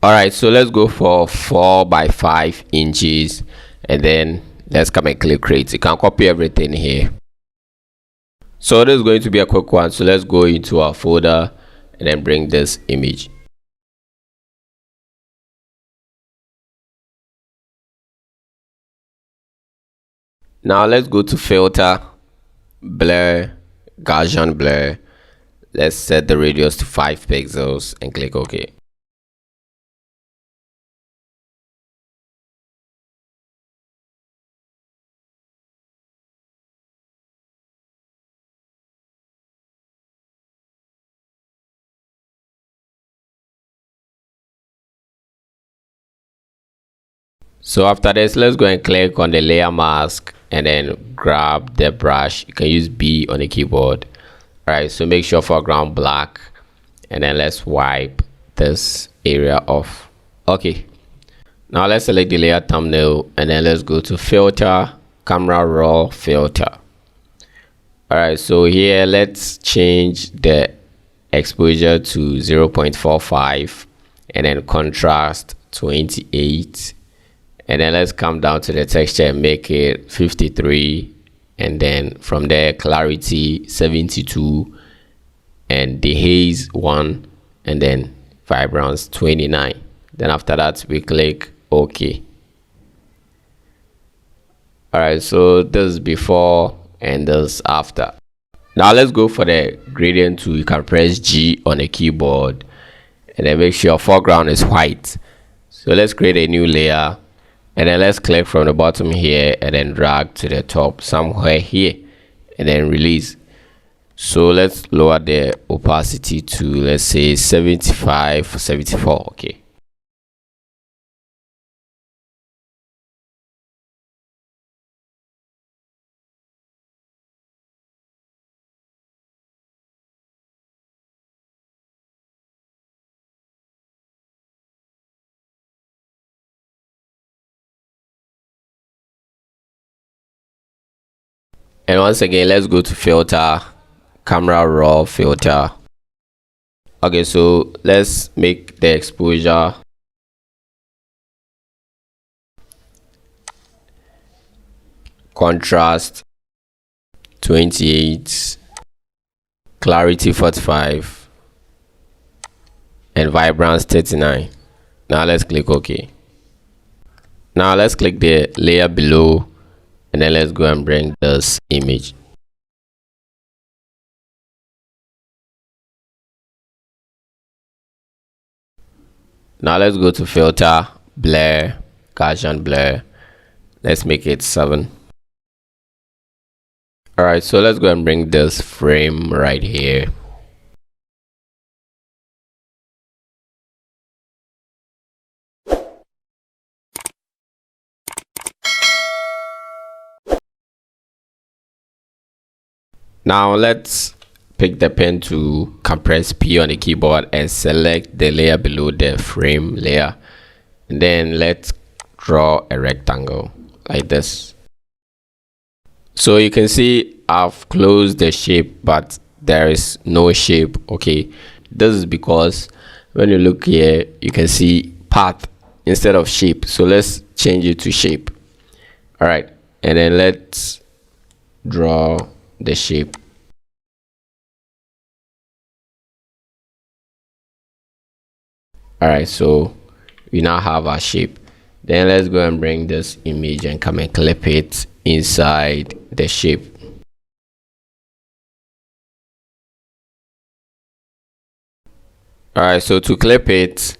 All right, so let's go for 4 by 5 inches, and then let's come and click create. You can copy everything here. So this is going to be a quick one, so let's go into our folder and then bring this image. Now let's go to filter, blur, Gaussian blur. Let's set the radius to 5 pixels and click OK. So after this, let's go and click on the layer mask and then grab the brush. You can use B on the keyboard. All right, so make sure foreground black, and then let's wipe this area off. Okay, now let's select the layer thumbnail, and then let's go to filter, camera raw filter. All right, so here let's change the exposure to 0.45 and then contrast 28, and then let's come down to the texture and make it 53, and then from there clarity 72, and the haze 1, and then vibrance 29. Then after that we click OK. All right, so this is before and this after. Now let's go for the gradient tool. You can press G on the keyboard and then make sure foreground is white. So let's create a new layer, and then let's click from the bottom here and then drag to the top somewhere here and then release. So let's lower the opacity to, let's say, 75, 74. Okay. And once again, let's go to filter, camera raw filter. Okay, so let's make the exposure contrast 28, clarity 45, and vibrance 39. Now let's click OK. Now let's click the layer below, and then let's go and bring this image. Now let's go to filter, blur, Gaussian blur. Let's make it 7. All right, so let's go and bring this frame right here. Now let's pick the pen tool, compress P on the keyboard, and select the layer below the frame layer, and then let's draw a rectangle like this. So you can see I've closed the shape, but there is no shape. Okay, this is because when you look here you can see path instead of shape, so let's change it to shape. All right, and then let's draw the shape. All right, so we now have our shape. Then let's go and bring this image and come and clip it inside the shape. All right, so to clip it,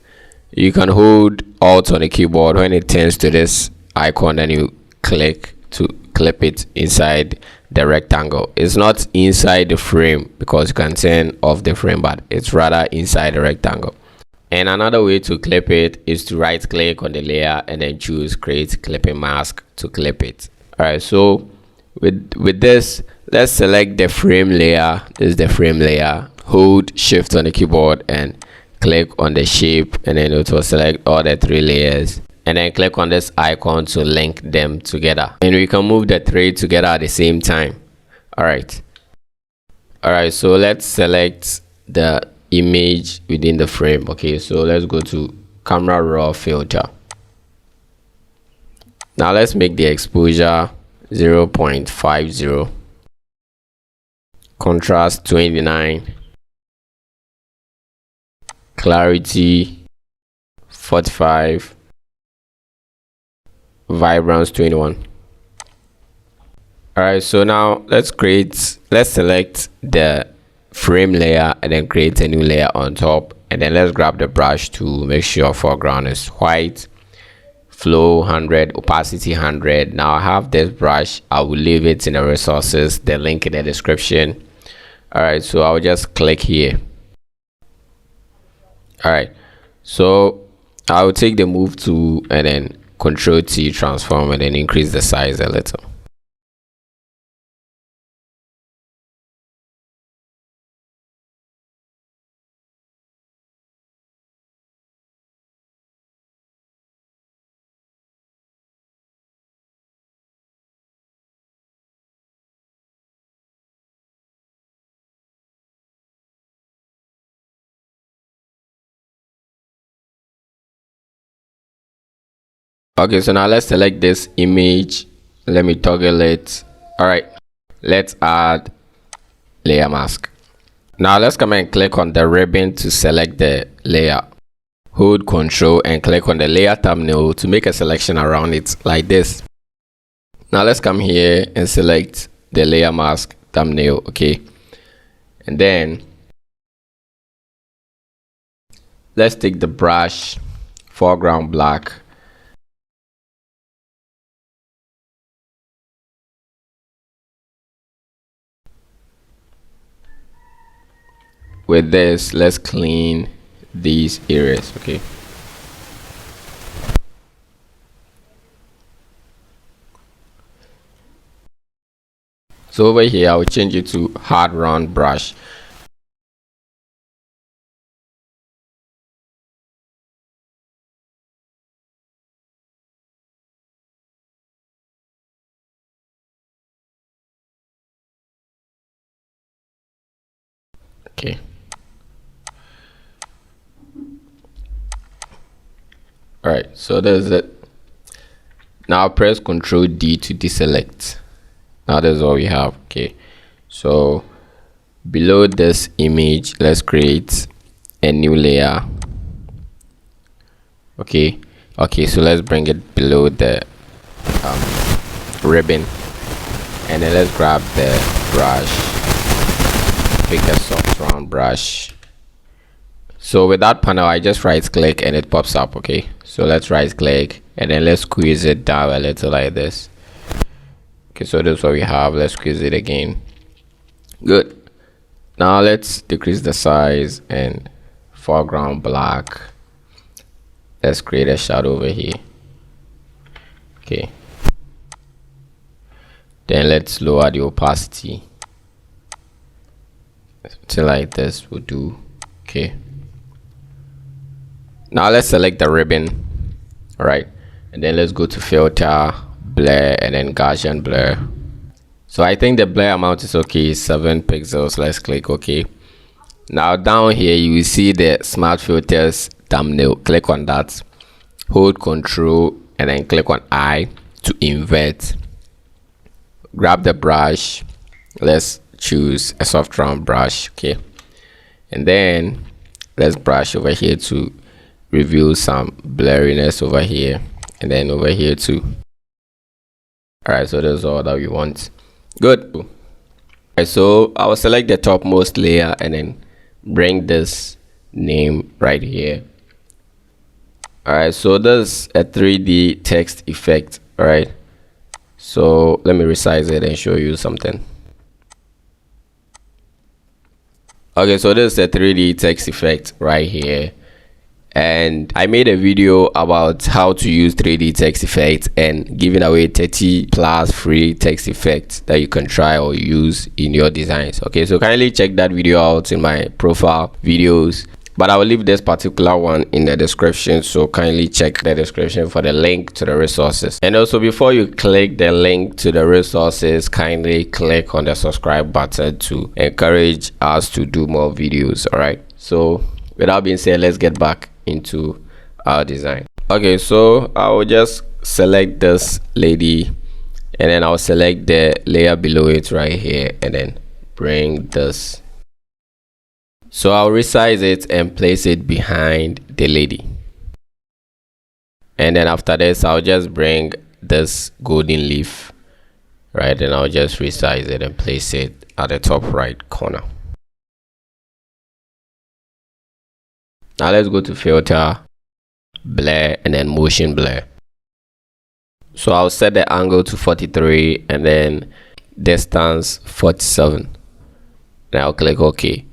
you can hold Alt on the keyboard. When it turns to this icon, then you click to clip it inside the rectangle. It's not inside the frame because you can turn off the frame, but it's rather inside the rectangle. And another way to clip it is to right click on the layer and then choose create clipping mask to clip it. All right, so with this, let's select the frame layer. This is the frame layer. Hold shift on the keyboard and click on the shape, and then it will select all the 3 layers, and then click on this icon to link them together, and we can move the 3 together at the same time. All right, so let's select the image within the frame. Okay, so let's go to camera raw filter. Now let's make the exposure 0.50, contrast 29, clarity 45, vibrance 21. Alright, so now let's select the frame layer and then create a new layer on top, and then let's grab the brush to make sure foreground is white, flow 100, opacity 100. Now I have this brush, I will leave it in the resources, the link in the description. Alright, so I'll just click here. Alright, so I'll take the move tool and then Control T, transform, and then increase the size a little. Okay, so now let's select this image. Let me toggle it. All right, let's add layer mask. Now let's come and click on the ribbon to select the layer. Hold Control and click on the layer thumbnail to make a selection around it like this. Now let's come here and select the layer mask thumbnail. Okay, and then let's take the brush, foreground black. With this, let's clean these areas. Okay, so over here I will change it to hard round brush. Okay, all right, so there's it. Now press Ctrl D to deselect. Now that's all we have. Okay, so below this image, let's create a new layer. Okay, so let's bring it below the ribbon, and then let's grab the brush, pick a soft round brush. So with that panel, I just right click and it pops up. Okay, so let's right click and then let's squeeze it down a little like this. Okay, so this is what we have. Let's squeeze it again. Good. Now let's decrease the size and foreground black. Let's create a shadow over here. Okay, then let's lower the opacity something like this will do. Okay, now let's select the ribbon. All right, and then let's go to filter, blur, and then Gaussian blur. So I think the blur amount is okay, 7 pixels. Let's click OK. Now down here you will see the smart filters thumbnail. Click on that, hold Control and then click on I to invert. Grab the brush, let's choose a soft round brush. Okay, and then let's brush over here to reveal some blurriness over here, and then over here too. All right, so that's all that we want. Good. All right, so I will select the topmost layer and then bring this name right here. All right, so there's a 3D text effect. All right, so let me resize it and show you something. Okay, so this is a 3D text effect right here, and I made a video about how to use 3D text effects and giving away 30 plus free text effects that you can try or use in your designs. Okay, so kindly check that video out in my profile videos, but I will leave this particular one in the description, so kindly check the description for the link to the resources. And also, before you click the link to the resources, kindly click on the subscribe button to encourage us to do more videos. All right, so without being said, let's get back into our design. Okay, so I will just select this lady, and then I'll select the layer below it right here, and then bring this. So I'll resize it and place it behind the lady. And then after this, I'll just bring this golden leaf, right? And I'll just resize it and place it at the top right corner. Now let's go to filter, blur, and then motion blur. So I'll set the angle to 43 and then distance 47. Then I'll click OK.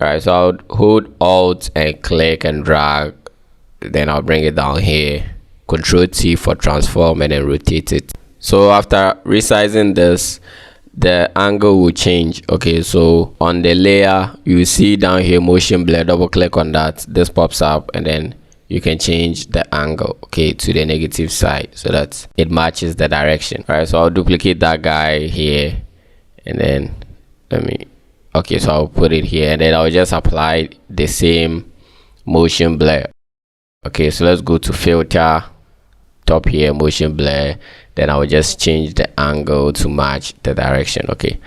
Alright, so I'll hold Alt and click and drag. Then I'll bring it down here. Control T for transform and then rotate it. So after resizing this, the angle will change. Okay, so on the layer, you see down here motion blur. Double click on that. This pops up, and then you can change the angle, okay, to the negative side so that it matches the direction. All right, so I'll duplicate that guy here, and then okay, so I'll put it here, and then I'll just apply the same motion blur. Okay, so let's go to filter, top here, motion blur. Then I will just change the angle to match the direction. Okay,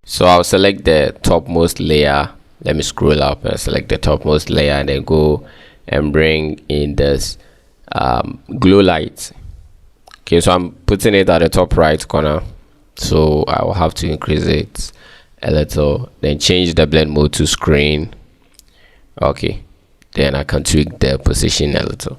so I'll select the topmost layer. Let me scroll up and select the topmost layer, and then go and bring in this glow light. Okay, so I'm putting it at the top right corner, so I will have to increase it a little, then change the blend mode to screen. Okay, then I can tweak the position a little.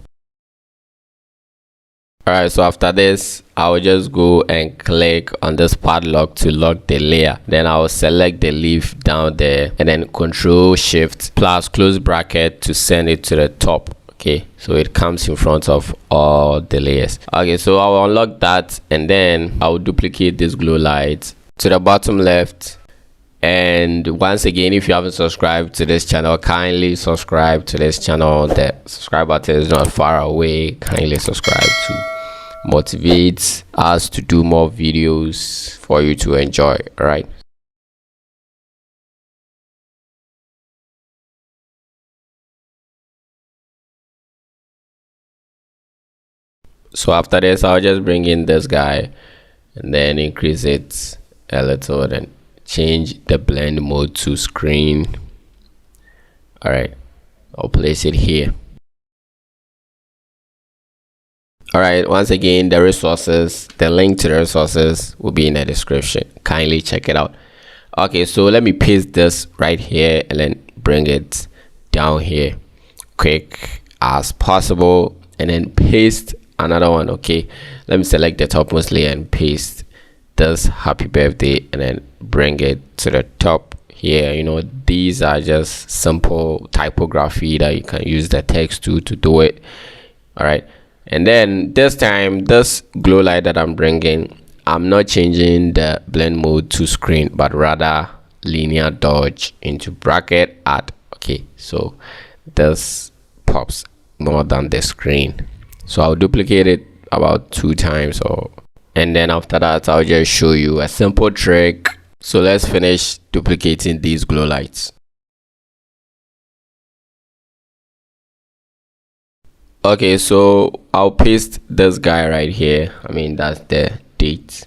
Alright, so after this, I will just go and click on this padlock to lock the layer. Then I will select the leaf down there, and then Control Shift plus close bracket to send it to the top. Okay, so it comes in front of all the layers. Okay, so I will unlock that, and then I will duplicate this glow light to the bottom left. And once again, if you haven't subscribed to this channel, kindly subscribe to this channel. The subscribe button is not far away. Kindly subscribe to motivate us to do more videos for you to enjoy. All right, so after this, I'll just bring in this guy and then increase it a little, and change the blend mode to screen. All right, I'll place it here. All right, once again, the resources, the link to the resources will be in the description. Kindly check it out. Okay, so let me paste this right here and then bring it down here quick as possible, and then paste another one. Okay, let me select the topmost layer and paste this happy birthday, and then bring it to the top here. You know, these are just simple typography that you can use the text to do it. All right, and then this time, this glow light that I'm bringing, I'm not changing the blend mode to screen, but rather linear dodge into bracket add. Okay, so this pops more than the screen, so I'll duplicate it about 2 times, and then after that, I'll just show you a simple trick. So let's finish duplicating these glow lights. Okay, so I'll paste this guy right here. That's the date.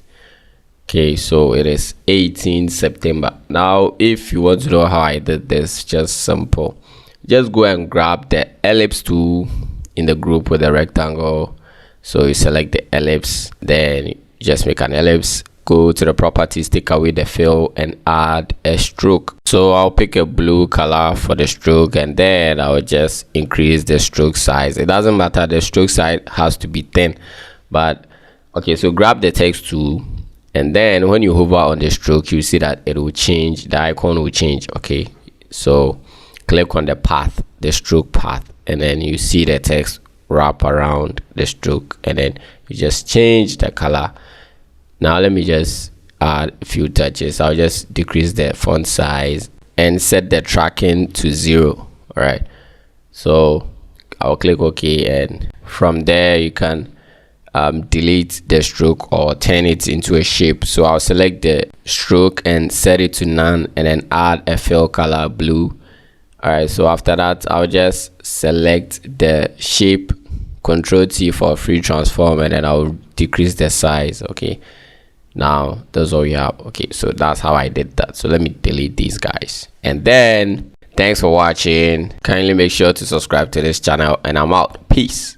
Okay, so it is 18 September. Now, if you want to know how I did this, just simple. Just go and grab the ellipse tool in the group with the rectangle. So you select the ellipse, then you just make an ellipse, go to the properties, take away the fill, and add a stroke. So I'll pick a blue color for the stroke, and then I'll just increase the stroke size. It doesn't matter, the stroke size has to be 10, but okay, so grab the text tool, and then when you hover on the stroke, you see that it will change, the icon will change. Okay, so click on the path, the stroke path, and then you see the text wrap around the stroke, and then you just change the color. Now let me just add a few touches. I'll just decrease the font size and set the tracking to 0. All right, so I'll click OK, and from there you can delete the stroke or turn it into a shape. So I'll select the stroke and set it to none, and then add a fill color blue. All right, so after that, I'll just select the shape, Control T for free transform, and then I'll decrease the size. Okay, now that's all we have. Okay, so that's how I did that. So let me delete these guys, and then thanks for watching. Kindly make sure to subscribe to this channel, and I'm out. Peace.